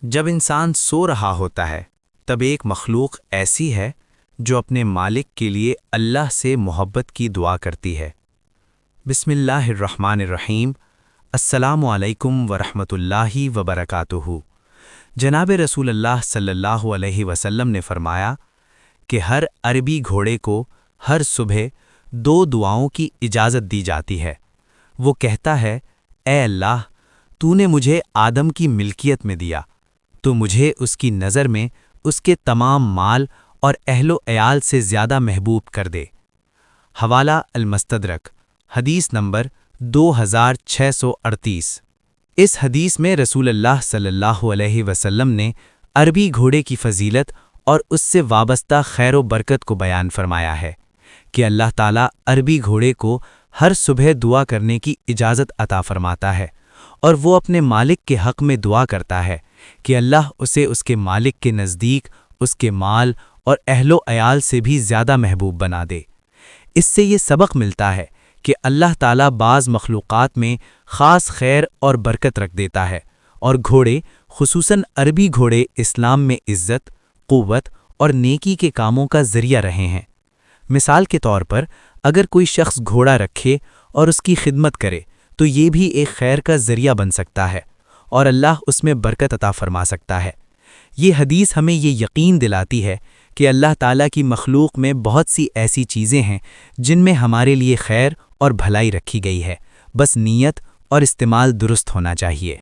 جب انسان سو رہا ہوتا ہے تب ایک مخلوق ایسی ہے جو اپنے مالک کے لیے اللہ سے محبت کی دعا کرتی ہے۔ بسم اللہ الرحمن الرحیم۔ السلام علیکم ورحمۃ اللہ وبرکاتہ۔ جناب رسول اللہ صلی اللہ علیہ وسلم نے فرمایا کہ ہر عربی گھوڑے کو ہر صبح 2 دعاؤں کی اجازت دی جاتی ہے۔ وہ کہتا ہے، اے اللہ، تو نے مجھے آدم کی ملکیت میں دیا، تو مجھے اس کی نظر میں اس کے تمام مال اور اہل و عیال سے زیادہ محبوب کر دے۔ حوالہ المستدرک، حدیث نمبر 2638۔ اس حدیث میں رسول اللہ صلی اللہ علیہ وسلم نے عربی گھوڑے کی فضیلت اور اس سے وابستہ خیر و برکت کو بیان فرمایا ہے کہ اللہ تعالیٰ عربی گھوڑے کو ہر صبح دعا کرنے کی اجازت عطا فرماتا ہے، اور وہ اپنے مالک کے حق میں دعا کرتا ہے کہ اللہ اسے اس کے مالک کے نزدیک اس کے مال اور اہل و عیال سے بھی زیادہ محبوب بنا دے۔ اس سے یہ سبق ملتا ہے کہ اللہ تعالیٰ بعض مخلوقات میں خاص خیر اور برکت رکھ دیتا ہے، اور گھوڑے، خصوصاً عربی گھوڑے، اسلام میں عزت، قوت اور نیکی کے کاموں کا ذریعہ رہے ہیں۔ مثال کے طور پر اگر کوئی شخص گھوڑا رکھے اور اس کی خدمت کرے تو یہ بھی ایک خیر کا ذریعہ بن سکتا ہے، اور اللہ اس میں برکت عطا فرما سکتا ہے۔ یہ حدیث ہمیں یہ یقین دلاتی ہے کہ اللہ تعالیٰ کی مخلوق میں بہت سی ایسی چیزیں ہیں جن میں ہمارے لیے خیر اور بھلائی رکھی گئی ہے، بس نیت اور استعمال درست ہونا چاہیے۔